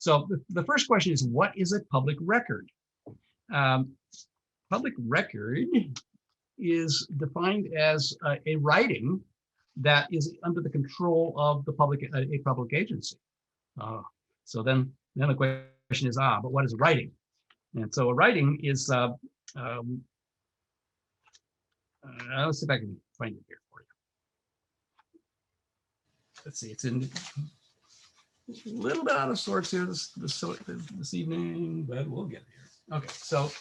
So the first question is, what is a public record? Public record is defined as a writing that is under the control of the a public agency. So then the question is, but what is a writing? And so a writing is, let's see if I can find it here for you. Let's see, it's in a little bit out of sorts here this evening, but we'll get here. Okay, so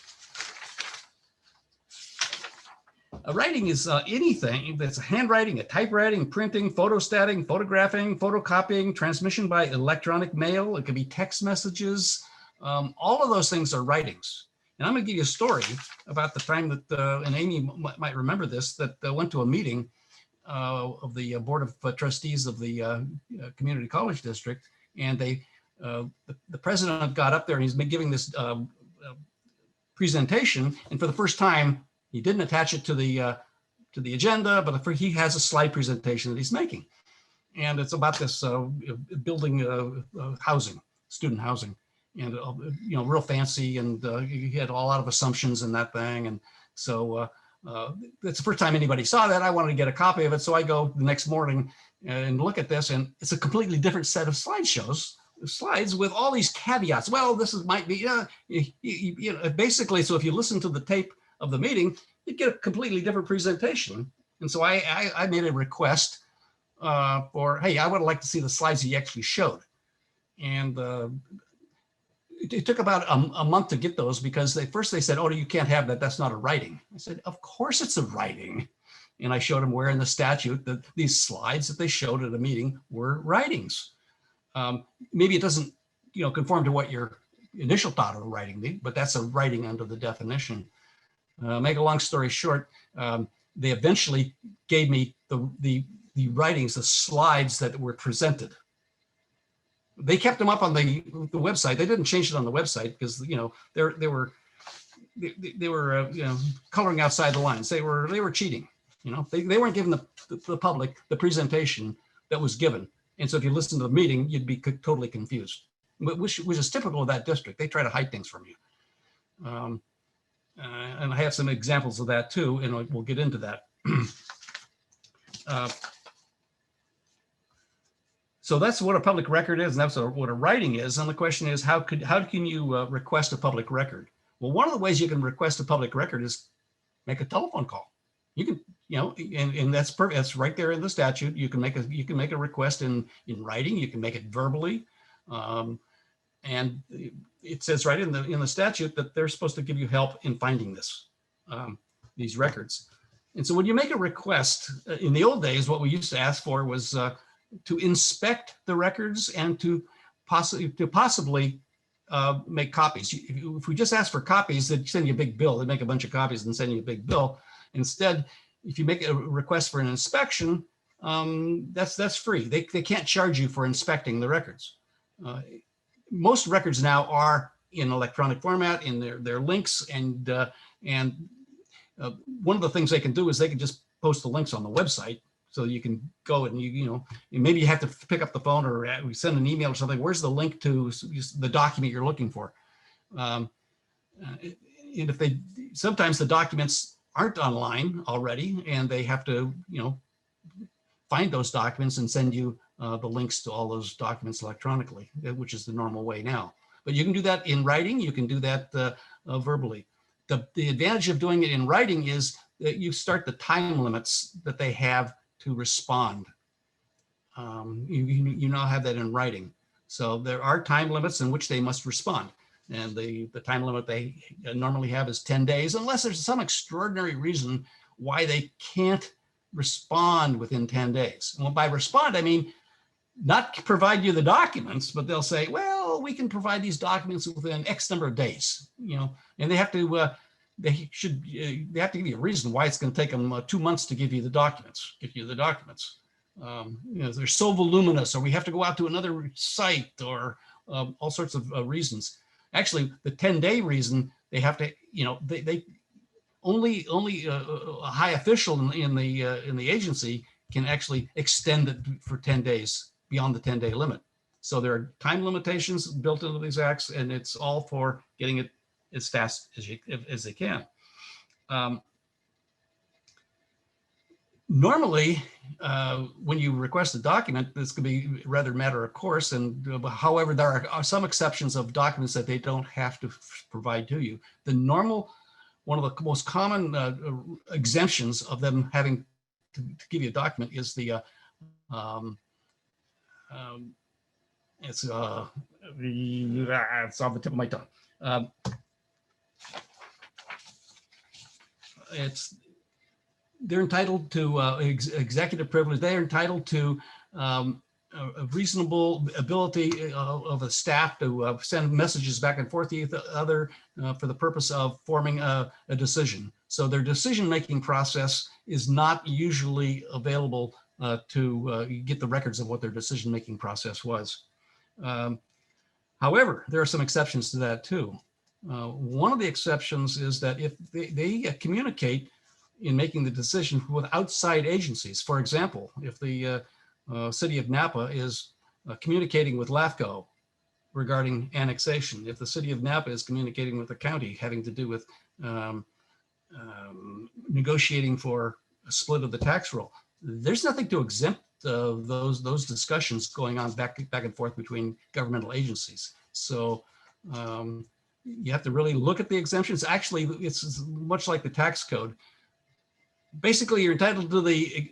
a writing is anything that's handwriting, a typewriting, printing, photostating, photographing, photocopying, transmission by electronic mail. It could be text messages. All of those things are writings. And I'm going to give you a story about the time that, and Amy might remember this, that went to a meeting of the Board of Trustees of the Community College District. And the president got up there and he's been giving this presentation. And for the first time, he didn't attach it to the agenda, but he has a slide presentation that he's making. And it's about this building housing, student housing. And real fancy, and he had a lot of assumptions in that thing. And so that's the first time anybody saw that. I wanted to get a copy of it, so I go the next morning and look at this, and it's a completely different set of slides with all these caveats. Well, might be basically. So if you listen to the tape of the meeting, you get a completely different presentation. And so I made a request for, hey, I would like to see the slides he actually showed, and it took about a month to get those, because first they said, oh, you can't have that. That's not a writing. I said, of course it's a writing. And I showed them where in the statute that these slides that they showed at a meeting were writings. Maybe it doesn't, conform to what your initial thought of a writing, but that's a writing under the definition. Make a long story short, they eventually gave me the writings, the slides that were presented. They kept them up on the website. They didn't change it on the website because they were coloring outside the lines. They were cheating. They weren't giving the public the presentation that was given. And so if you listen to the meeting, you'd be totally confused, which is typical of that district. They try to hide things from you. And I have some examples of that too, and we'll get into that. So that's what a public record is, and that's what a writing is. And the question is, how can you request a public record? Well, one of the ways you can request a public record is make a telephone call. You can, and that's perfect. That's right there in the statute. You can make a request in writing. You can make it verbally, and it says right in the statute that they're supposed to give you help in finding these records. And so when you make a request, in the old days, what we used to ask for was to inspect the records and to possibly make copies. If we just ask for copies, they'd send you a big bill. They'd make a bunch of copies and send you a big bill. Instead, if you make a request for an inspection, that's free. They can't charge you for inspecting the records. Most records now are in electronic format, in their links, and one of the things they can do is they can just post the links on the website. So you can go and maybe you have to pick up the phone or send an email or something. Where's the link to the document you're looking for? And if sometimes the documents aren't online already, and they have to find those documents and send you the links to all those documents electronically, which is the normal way now. But you can do that in writing. You can do that verbally. The advantage of doing it in writing is that you start the time limits that they have to respond. You now have that in writing. So there are time limits in which they must respond. And the time limit they normally have is 10 days, unless there's some extraordinary reason why they can't respond within 10 days. And by respond, I mean not provide you the documents, but they'll say, well, we can provide these documents within X number of days, and they have to they have to give you a reason why it's going to take them 2 months to give you the documents. They're so voluminous, or we have to go out to another site, or all sorts of reasons. Actually, the 10-day reason, they have to, they only a high official in the agency can actually extend it for 10 days beyond the 10-day limit. So there are time limitations built into these acts, and it's all for getting it as fast as they can. Normally, when you request a document, this could be rather matter of course. And however, there are some exceptions of documents that they don't have to provide to you. The normal, one of the most common exemptions of them having to give you a document is the it's off the tip of my tongue. They're entitled to executive privilege. They're entitled to a reasonable ability of a staff to send messages back and forth to each other for the purpose of forming a decision. So their decision-making process is not usually available to get the records of what their decision-making process was. However, there are some exceptions to that too. One of the exceptions is that if they communicate in making the decision with outside agencies. For example, if the city of Napa is communicating with LAFCO regarding annexation, if the city of Napa is communicating with the county having to do with negotiating for a split of the tax roll, there's nothing to exempt those discussions going on back and forth between governmental agencies. So you have to really look at the exemptions. Actually, it's much like the tax code. Basically, you're entitled to the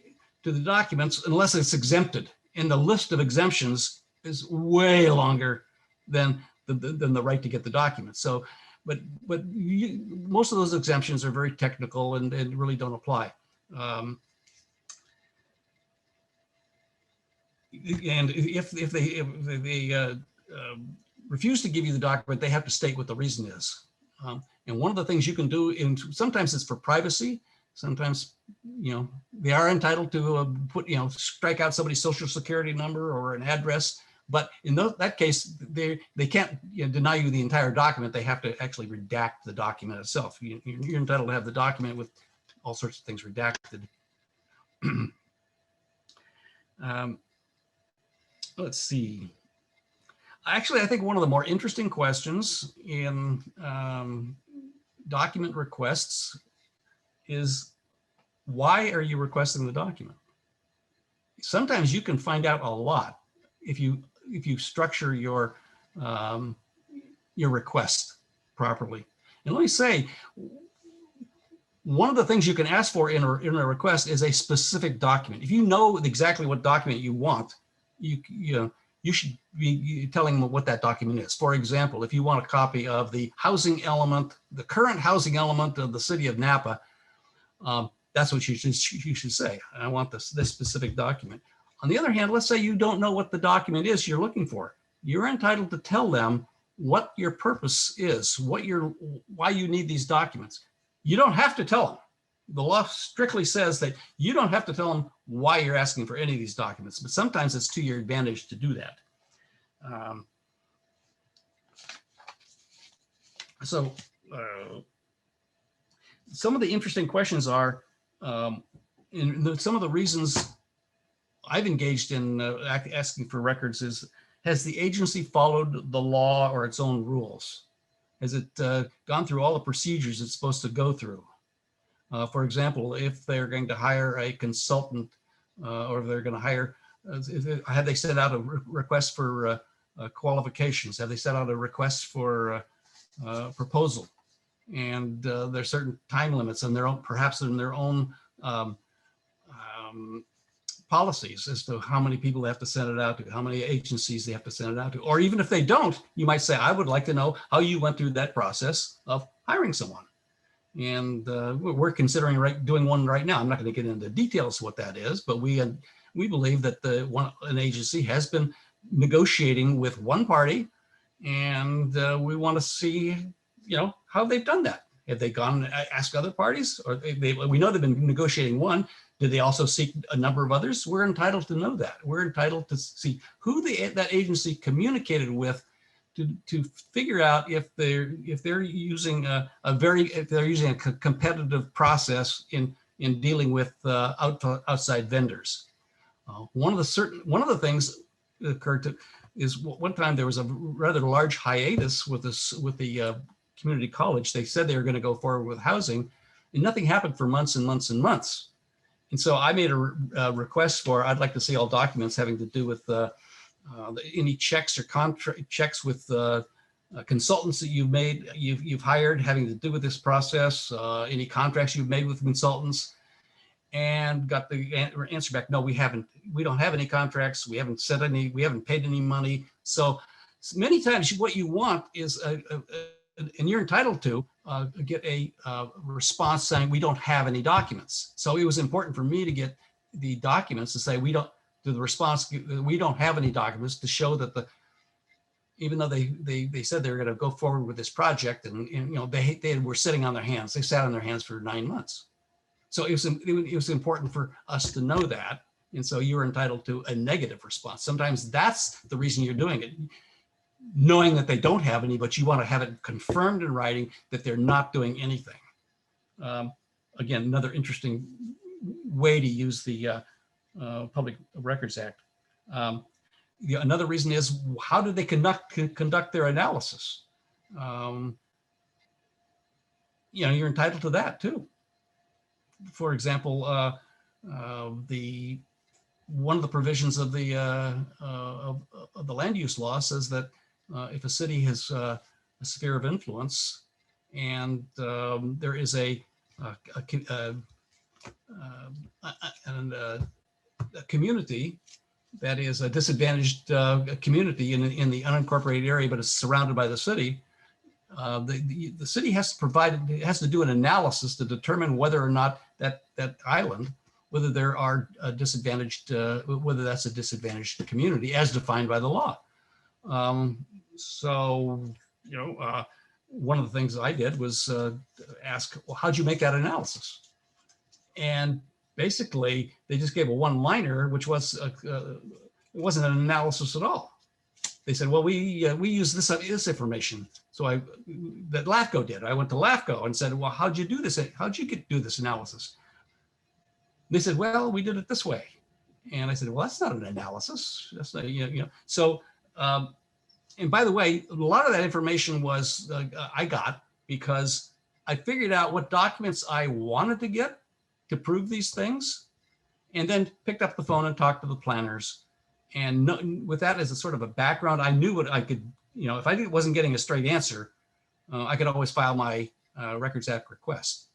documents unless it's exempted, and the list of exemptions is way longer than the right to get the documents. So, but most of those exemptions are very technical and really don't apply. And if they refuse to give you the document, they have to state what the reason is. And one of the things you can do, sometimes it's for privacy. Sometimes, they are entitled to strike out somebody's social security number or an address. But in that case, they can't deny you the entire document. They have to actually redact the document itself. You're entitled to have the document with all sorts of things redacted. Let's see. Actually, I think one of the more interesting questions in document requests is, why are you requesting the document? Sometimes you can find out a lot if you structure your request properly. And let me say, one of the things you can ask for in a request is a specific document. If you know exactly what document you want, you should be telling them what that document is. For example, if you want a copy of the housing element, the current housing element of the city of Napa, that's what you should say. I want this specific document. On the other hand, let's say you don't know what the document is you're looking for. You're entitled to tell them what your purpose is, why you need these documents. You don't have to tell them. The law strictly says that you don't have to tell them why you're asking for any of these documents, but sometimes it's to your advantage to do that. Some of the interesting questions are, some of the reasons I've engaged in asking for records is, has the agency followed the law or its own rules? Has it gone through all the procedures it's supposed to go through? For example, if they're going to hire a consultant or they're going to hire, have they sent out a request for qualifications? Have they sent out a request for proposal? And there's certain time limits and perhaps in their own policies as to how many people they have to send it out to, how many agencies they have to send it out to. Or even if they don't, you might say, I would like to know how you went through that process of hiring someone. And we're considering doing one right now. I'm not going to get into details of what that is, but we believe that an agency has been negotiating with one party, and we want to see, how they've done that. Have they gone and asked other parties, or we know they've been negotiating one. Did they also seek a number of others? We're entitled to know that. We're entitled to see who that agency communicated with to figure out if they're using a competitive process in dealing with outside vendors. One of the things occurred to is one time there was a rather large hiatus with this, with the community college. They said they were going to go forward with housing, and nothing happened for months and months and months. And so I made a request for, I'd like to see all documents having to do with any checks or contract checks with consultants that you've hired having to do with this process, any contracts you've made with consultants, and got the answer back, no, we don't have any contracts. We haven't said any, we haven't paid any money. So many times what you want is, and you're entitled to get a response saying we don't have any documents. So it was important for me to get the documents to say we don't, to the response, we don't have any documents, to show that even though they said they were going to go forward with this project, and you know, they were sitting on their hands. They sat on their hands for 9 months. So it was important for us to know that. And so you were entitled to a negative response. Sometimes that's the reason you're doing it, knowing that they don't have any, but you want to have it confirmed in writing that they're not doing anything. Again, another interesting way to use the Public Records Act. Another reason is, how do they conduct their analysis? You know, you're entitled to that too. For example, one of the provisions of the land use law says that if a city has a sphere of influence, and there is a community that is a disadvantaged community in the unincorporated area, but is surrounded by the city, the city has to provide, it has to do an analysis to determine whether or not that island, whether there are disadvantaged, whether that's a disadvantaged community as defined by the law. So, you know, one of the things I did was ask, well, how'd you make that analysis? And basically, they just gave a one-liner, which was, it wasn't an analysis at all. They said, well, we use this information. So that LAFCO did. I went to LAFCO and said, well, how'd you do this? How'd you do this analysis? They said, well, we did it this way. And I said, well, that's not an analysis. That's not, you know. So, and by the way, a lot of that information was, I got because I figured out what documents I wanted to get to prove these things, and then picked up the phone and talked to the planners. And with that as a sort of a background, I knew what I could, you know, if I wasn't getting a straight answer, I could always file my Records Act request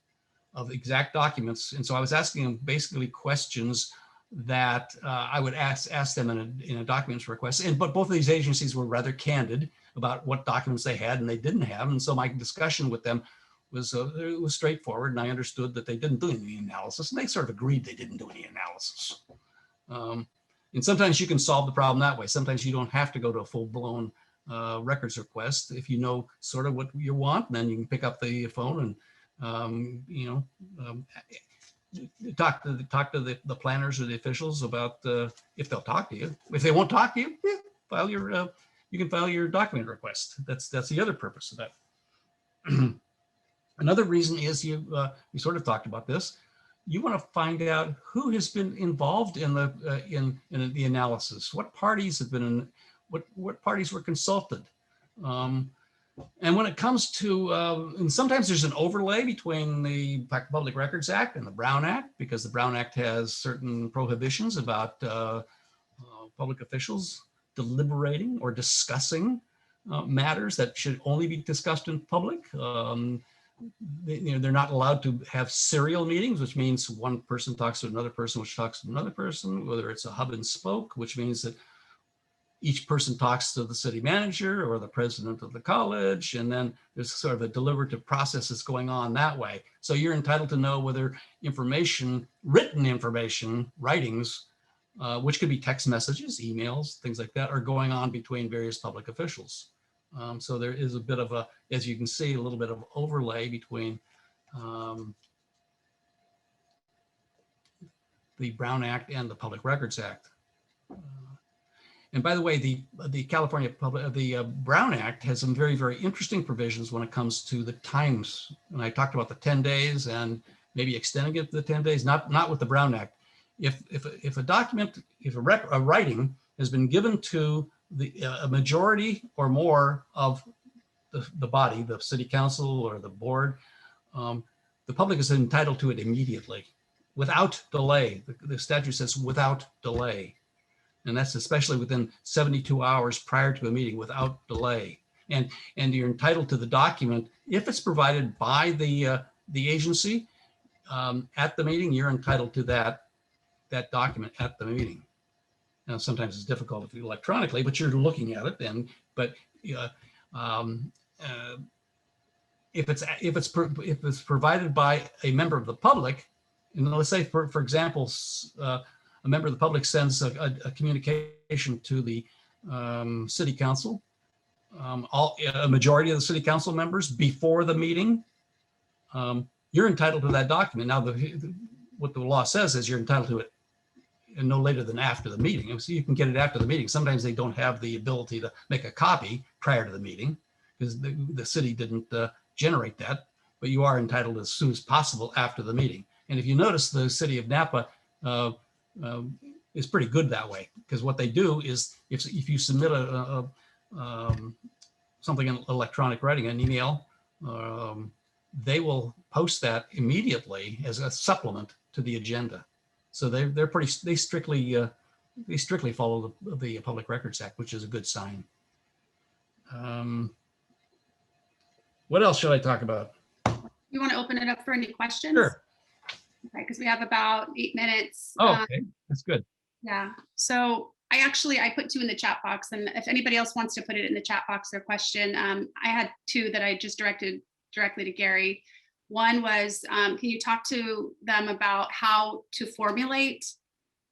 of exact documents. And so I was asking them basically questions that I would ask them in a documents request. But both of these agencies were rather candid about what documents they had and they didn't have. And so my discussion with them was it was straightforward, and I understood that they didn't do any analysis, and they sort of agreed they didn't do any analysis. And sometimes you can solve the problem that way. Sometimes you don't have to go to a full-blown records request. If you know sort of what you want, then you can pick up the phone and you know, talk to the planners or the officials about if they'll talk to you. If they won't talk to you, yeah, file your you can file your document request. That's the other purpose of that. Another reason is we sort of talked about this. You want to find out who has been involved in the analysis. What parties have been in, what parties were consulted. And when it comes to, and sometimes there's an overlay between the Public Records Act and the Brown Act, because the Brown Act has certain prohibitions about public officials deliberating or discussing matters that should only be discussed in public. They're not allowed to have serial meetings, which means one person talks to another person, which talks to another person, whether it's a hub and spoke, which means that each person talks to the city manager or the president of the college, and then there's sort of a deliberative process that's going on that way. So you're entitled to know whether information, written information, writings, which could be text messages, emails, things like that, are going on between various public officials. So there is a bit of a, as you can see, a little bit of overlay between the Brown Act and the Public Records Act. And by the way, the California Brown Act has some very, very interesting provisions when it comes to the times. And I talked about the 10 days and maybe extending it to the 10 days, not with the Brown Act. If a document, if a writing has been given to a majority or more of the body, the city council or the board, the public is entitled to it immediately, without delay. The statute says without delay. And that's especially within 72 hours prior to a meeting, without delay. And you're entitled to the document if it's provided by the agency at the meeting. You're entitled to that document at the meeting. Now, sometimes it's difficult if you electronically, but you're looking at it. If it's provided by a member of the public, and let's say for example, a member of the public sends a communication to the city council, a majority of the city council members before the meeting, you're entitled to that document. Now, what the law says is you're entitled to it no later than after the meeting. So you can get it after the meeting. Sometimes they don't have the ability to make a copy prior to the meeting because the city didn't generate that, but you are entitled as soon as possible after the meeting. And if you notice, the city of Napa is pretty good that way, because what they do is if you submit something in electronic writing, an email, they will post that immediately as a supplement to the agenda. So they strictly follow the Public Records Act, which is a good sign. What else should I talk about? You want to open it up for any questions? Sure. Okay, because we have about 8 minutes. Oh, okay, that's good. Yeah, so I put 2 in the chat box, and if anybody else wants to put it in the chat box, their question, I had 2 that I just directed directly to Gary. One was, can you talk to them about how to formulate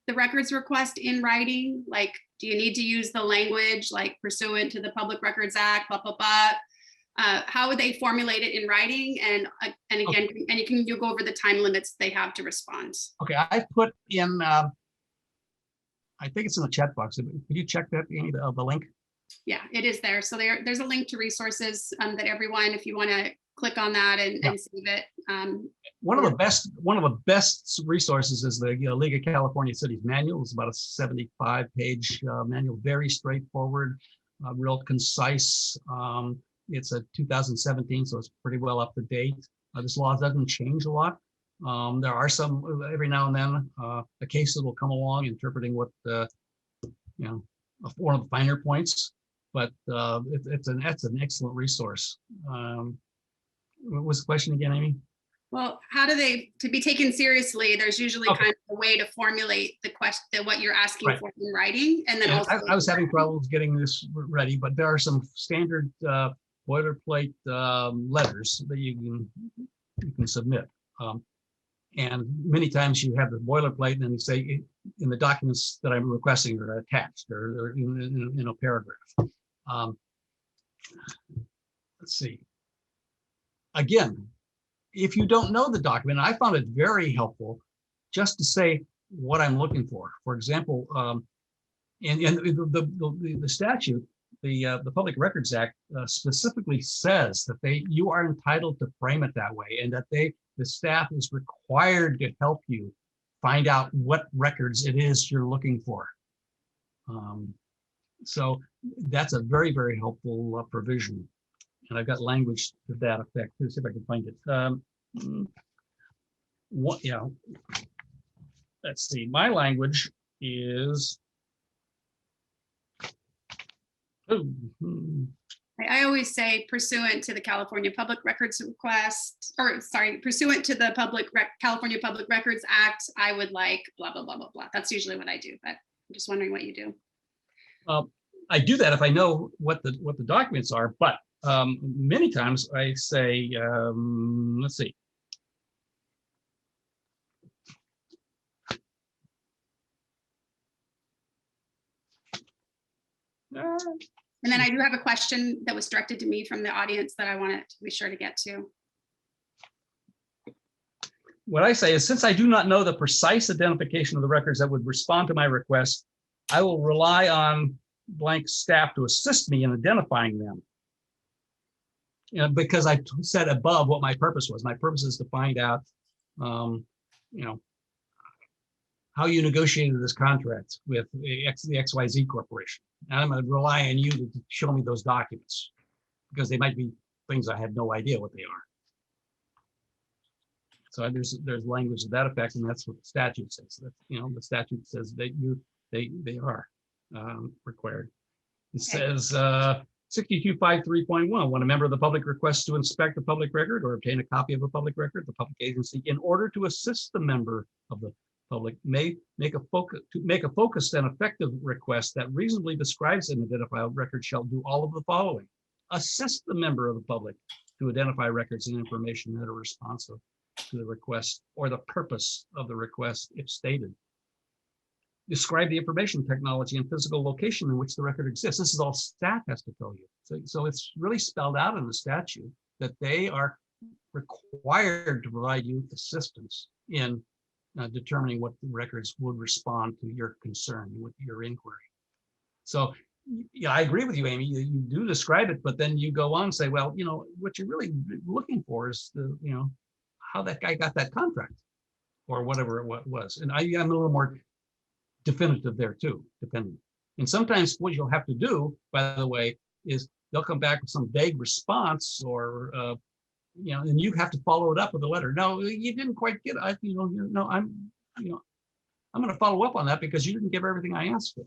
the records request in writing? Like, do you need to use the language like pursuant to the Public Records Act, blah, blah, blah? How would they formulate it in writing? And again, okay. And you go over the time limits they have to respond. Okay, I put in, I think it's in the chat box. Could you check that, Amy, the link? Yeah, it is there. So there's a link to resources that everyone, if you want to click on that and save it. One of the best resources is the League of California Cities manual. It's about a 75-page manual, very straightforward, real concise. It's a 2017, so it's pretty well up to date. This law doesn't change a lot. There are some, every now and then, a case that will come along interpreting what, one of the finer points, but that's an excellent resource. What was the question again, Amy? Well, how do they, to be taken seriously, there's usually kind of a way to formulate the question, what you're asking for in writing. And then also I was having problems getting this ready, but there are some standard boilerplate letters that you can submit. And many times you have the boilerplate and then you say in the documents that I'm requesting are attached or in a paragraph. Let's see. Again, if you don't know the document, I found it very helpful just to say what I'm looking for. For example, in the statute, the Public Records Act specifically says that you are entitled to frame it that way, and that the staff is required to help you find out what records it is you're looking for. So that's a very, very helpful provision. And I've got language to that effect too. See if I can find it. Let's see. My language is. I always say pursuant to the California Public Records request, or sorry, pursuant to the California Public Records Act, I would like blah, blah, blah, blah, blah. That's usually what I do, but I'm just wondering what you do. I do that if I know what the documents are, but many times I say, let's see. And then I do have a question that was directed to me from the audience that I wanted to be sure to get to. What I say is, since I do not know the precise identification of the records that would respond to my request, I will rely on blank staff to assist me in identifying them. Because I said above what my purpose was. My purpose is to find out, how you negotiated this contract with the XYZ Corporation. And I'm going to rely on you to show me those documents because they might be things I have no idea what they are. So there's language to that effect, and that's what the statute says. That, the statute says that they are required. It says 6253.1, when a member of the public requests to inspect a public record or obtain a copy of a public record, the public agency, in order to assist the member of the public, may make a focused and effective request that reasonably describes an identified record, shall do all of the following: assist the member of the public to identify records and information that are responsive to the request or the purpose of the request if stated. Describe the information technology and physical location in which the record exists. This is all staff has to tell you. So it's really spelled out in the statute that they are required to provide you assistance in determining what records would respond to your concern, with your inquiry. So yeah, I agree with you, Amy. You do describe it, but then you go on and say, well, what you're really looking for is how that guy got that contract or whatever it was. And I'm a little more definitive there too, depending. And sometimes what you'll have to do, by the way, is they'll come back with some vague response or, and you have to follow it up with a letter. No, you didn't quite get it. No, I'm going to follow up on that because you didn't give everything I asked for.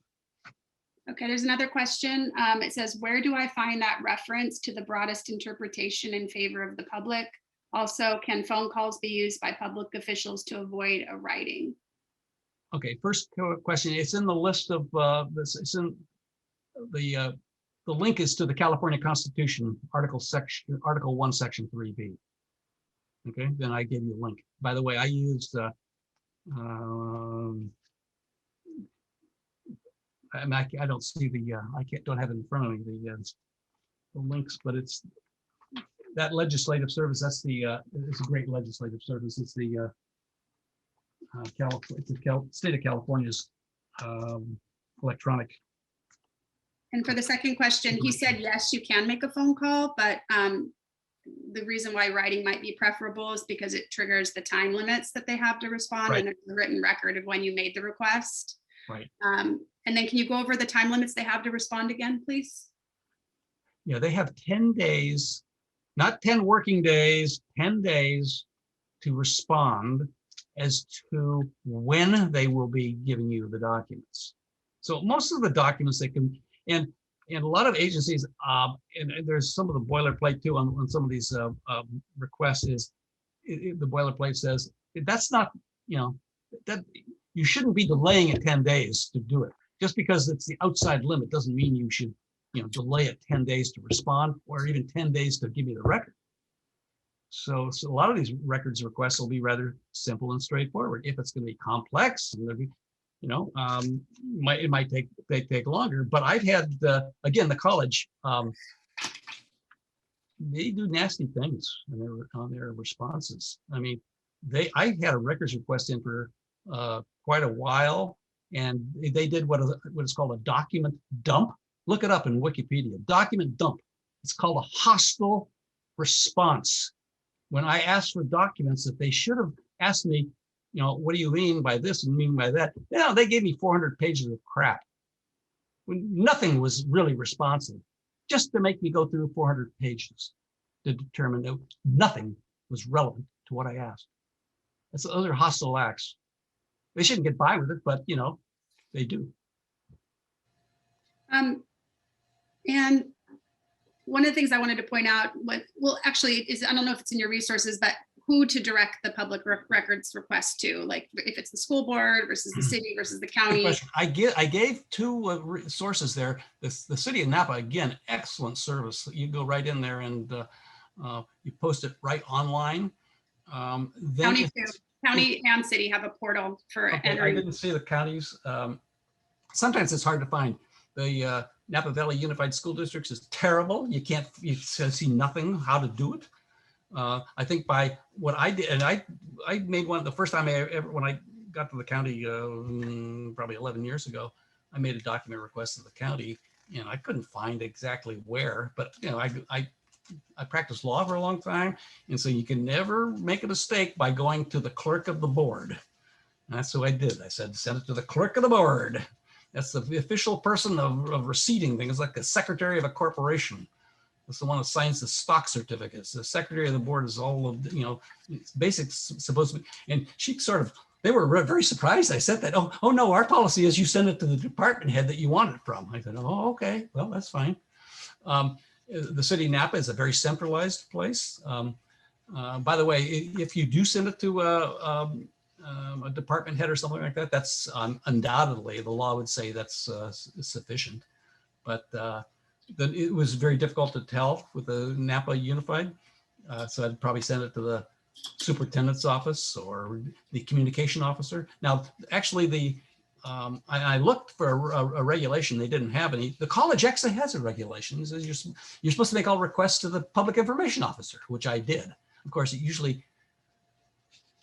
Okay, there's another question. It says, where do I find that reference to the broadest interpretation in favor of the public? Also, can phone calls be used by public officials to avoid a writing? Okay, first question. It's in the list of this. It's in the link is to the California Constitution, Article 1, Section 3B. Okay, then I gave you a link. By the way, I used I don't see the don't have it in front of me the links, but it's that legislative service. That's it's a great legislative service. It's the state of California's electronic. And for the second question, he said, yes, you can make a phone call, but the reason why writing might be preferable is because it triggers the time limits that they have to respond, right, and there's a written record of when you made the request. Right. And then can you go over the time limits they have to respond again, please? Yeah, they have 10 days, not 10 working days, 10 days to respond as to when they will be giving you the documents. So most of the documents they can, and a lot of agencies, and there's some of the boilerplate too on some of these requests is, the boilerplate says, that's not, that you shouldn't be delaying it 10 days to do it. Just because it's the outside limit doesn't mean you should, delay it 10 days to respond or even 10 days to give you the record. So a lot of these records requests will be rather simple and straightforward. If it's going to be complex, and be, it might take longer. But I've had again, the college, they do nasty things on their responses. I mean, I had a records request in for quite a while, and they did what is called a document dump. Look it up in Wikipedia. Document dump. It's called a hostile response. When I asked for documents that they should have asked me, what do you mean by this and mean by that? They gave me 400 pages of crap. When nothing was really responsive, just to make me go through 400 pages to determine that nothing was relevant to what I asked. Those are hostile acts. They shouldn't get by with it, but they do. And one of the things I wanted to point out, actually, I don't know if it's in your resources, but who to direct the public records request to, like if it's the school board versus the city versus the county. I gave two sources there. The city of Napa, again, excellent service. You go right in there and you post it right online. County and city have a portal for entering. I didn't see the counties. Sometimes it's hard to find. The Napa Valley Unified School Districts is terrible. You see nothing how to do it. I think by what I did, and I made one the first time when I got to the county probably 11 years ago, I made a document request to the county, and I couldn't find exactly where, but I practiced law for a long time, and so you can never make a mistake by going to the clerk of the board. That's what I did. I said, send it to the clerk of the board. That's the official person of receiving things, like the secretary of a corporation. That's the one that signs the stock certificates. The secretary of the board is all of, basics supposed to be. And she they were very surprised I said that. Oh no, our policy is you send it to the department head that you want it from. I said, oh, okay, well, that's fine. The city of Napa is a very centralized place. By the way, if you do send it to a department head or something like that, that's undoubtedly, the law would say that's sufficient. But then it was very difficult to tell with the Napa Unified. So I'd probably send it to the superintendent's office or the communication officer. Now, actually, I looked for a regulation. They didn't have any. The college actually has a regulation. It says you're supposed to make all requests to the public information officer, which I did. Of course, usually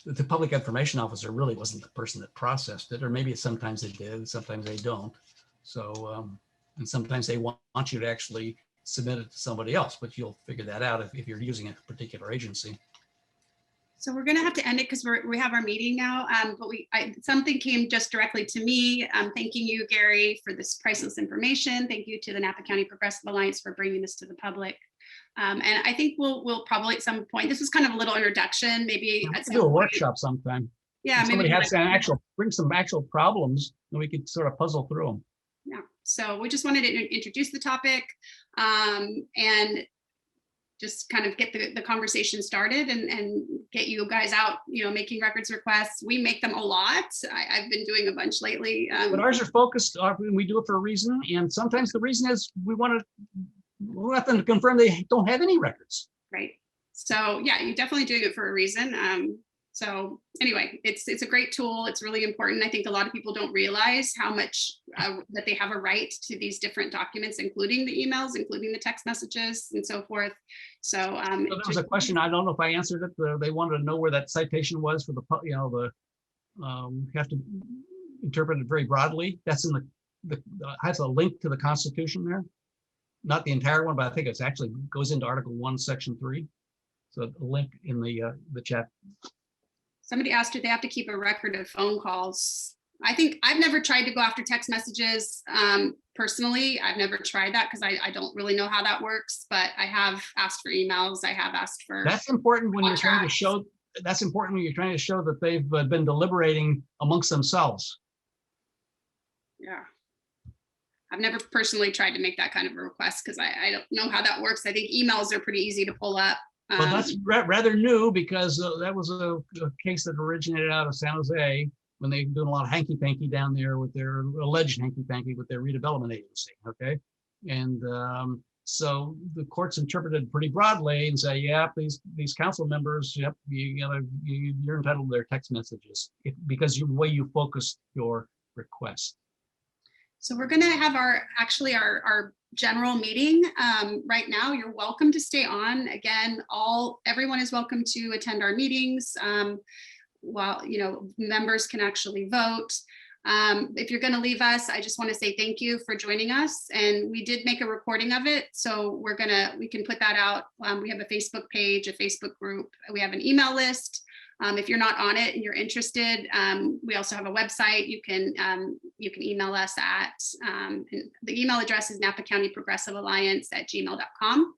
the public information officer really wasn't the person that processed it, or maybe sometimes they did, sometimes they don't. So, and sometimes they want you to actually submit it to somebody else, but you'll figure that out if you're using a particular agency. So we're going to have to end it because we have our meeting now. But something came just directly to me. Thanking you, Gary, for this priceless information. Thank you to the Napa County Progressive Alliance for bringing this to the public. And I think we'll probably at some point, this was kind of a little introduction, maybe at some do a workshop sometime. Yeah, maybe have bring some actual problems and we could sort of puzzle through them. Yeah, so we just wanted to introduce the topic and just kind of get the conversation started and get you guys out, making records requests. We make them a lot. I've been doing a bunch lately. But ours are focused, we do it for a reason. And sometimes the reason is we want them to confirm they don't have any records. Right. So yeah, you're definitely doing it for a reason. So anyway, it's a great tool. It's really important. I think a lot of people don't realize how much that they have a right to these different documents, including the emails, including the text messages and so forth. So there was a question. I don't know if I answered it. They wanted to know where that citation was for you have to interpret it very broadly. That's in has a link to the Constitution there. Not the entire one, but I think it's actually goes into Article 1, Section 3. So a link in the chat. Somebody asked if they have to keep a record of phone calls. I think I've never tried to go after text messages personally. I've never tried that because I don't really know how that works, but I have asked for emails. I have asked for. That's important when you're trying to show. That's important when you're trying to show that they've been deliberating amongst themselves. Yeah. I've never personally tried to make that kind of a request because I don't know how that works. I think emails are pretty easy to pull up. Well, that's rather new because that was a case that originated out of San Jose when they were doing a lot of hanky-panky down there with their alleged hanky-panky with their redevelopment agency, okay? And so the courts interpreted pretty broadly and say, yeah, these council members, yep, you're entitled to their text messages because the way you focused your request. So we're going to have our general meeting right now. You're welcome to stay on. Again, everyone is welcome to attend our meetings. While members can actually vote. If you're going to leave us, I just want to say thank you for joining us. And we did make a recording of it, so we can put that out. We have a Facebook page, a Facebook group. We have an email list. If you're not on it and you're interested, we also have a website. You can email us at, the email address is Napa County Progressive Alliance @gmail.com.